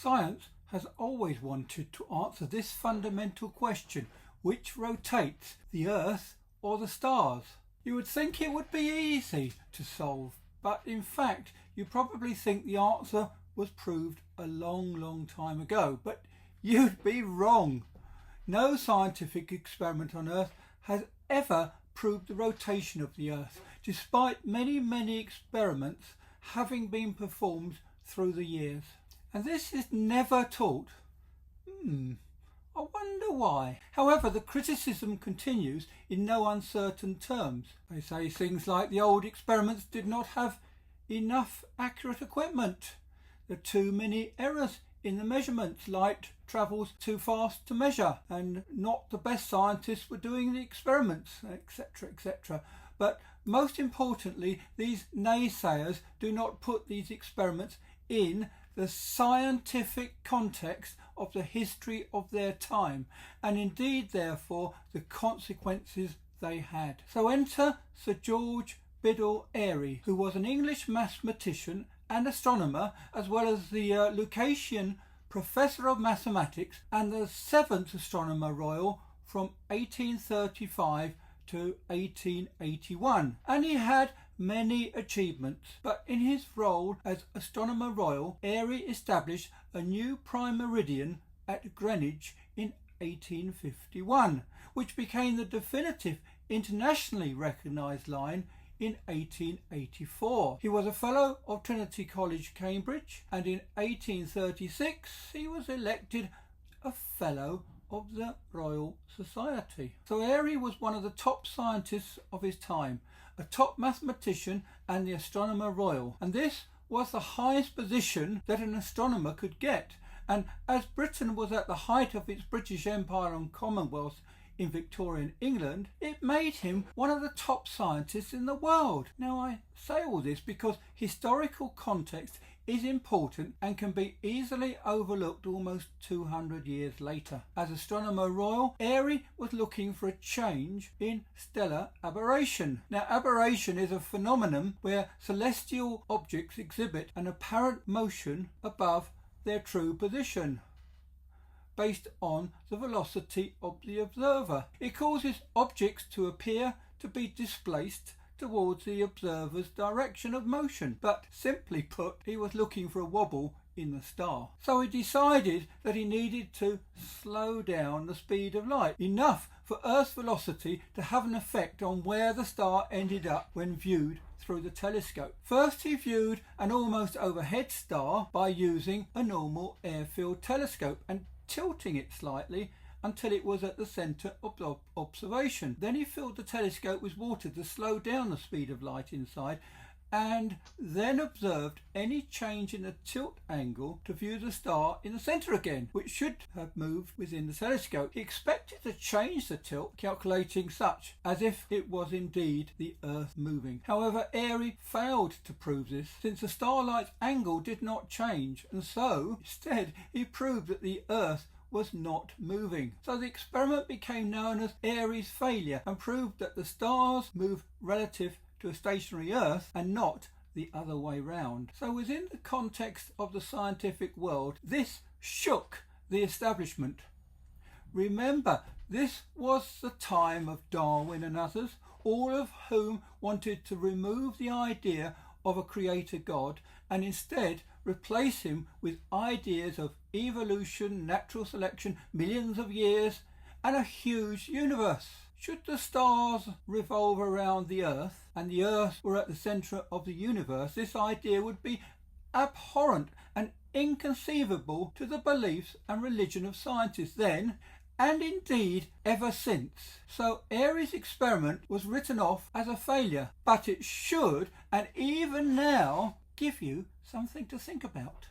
Science has always wanted to answer this fundamental question: which rotates, the Earth or the stars? You would think it would be easy to solve, but in fact you probably think the answer was proved a long time ago, but you'd be wrong. No scientific experiment on Earth has ever proved the rotation of the Earth, despite many experiments having been performed through the years. And this is never taught. I wonder why. However, the criticism continues in no uncertain terms. They say things like the old experiments did not have enough accurate equipment. There are too many errors in the measurements. Light travels too fast to measure, and not the best scientists were doing the experiments, etc. But most importantly, these naysayers do not put these experiments in the scientific context of the history of their time, and indeed therefore the consequences they had. So enter Sir George Biddell Airy, who was an English mathematician and astronomer, as well as the Lucasian Professor of Mathematics and the 7th Astronomer Royal from 1835 to 1881, and he had many achievements. But in his role as Astronomer Royal, Airy established a new prime meridian at Greenwich in 1851, which became the definitive internationally recognised line in 1884. He was a Fellow of Trinity College, Cambridge, and in 1836 he was elected a Fellow of the Royal Society. So Airy was one of the top scientists of his time, a top mathematician and the Astronomer Royal, and this was the highest position that an astronomer could get. And as Britain was at the height of its British Empire and Commonwealth in Victorian England, it made him one of the top scientists in the world. Now, I say all this because historical context is important and can be easily overlooked almost 200 years later. As Astronomer Royal, Airy was looking for a change in stellar aberration. Now, aberration is a phenomenon where celestial objects exhibit an apparent motion above their true position, based on the velocity of the observer. It causes objects to appear to be displaced towards the observer's direction of motion. But simply put, he was looking for a wobble in the star. So he decided that he needed to slow down the speed of light, enough for Earth's velocity to have an effect on where the star ended up when viewed through the telescope. First he viewed an almost overhead star by using a normal air-filled telescope and tilting it slightly until it was at the centre of observation. Then he filled the telescope with water to slow down the speed of light inside, and then observed any change in the tilt angle to view the star in the centre again, which should have moved within the telescope. He expected to change the tilt, calculating such as if it was indeed the Earth moving. However, Airy failed to prove this, since the starlight's angle did not change, and so instead he proved that the Earth was not moving. So the experiment became known as Airy's failure, and proved that the stars move relative to a stationary Earth and not the other way round. So within the context of the scientific world, this shook the establishment. Remember, this was the time of Darwin and others, all of whom wanted to remove the idea of a creator God and instead replace him with ideas of evolution, natural selection, millions of years, and a huge universe. Should the stars revolve around the Earth and the Earth were at the centre of the universe, this idea would be abhorrent and inconceivable to the beliefs and religion of scientists then, and indeed ever since. So Airy's experiment was written off as a failure, but it should, and even now, give you something to think about.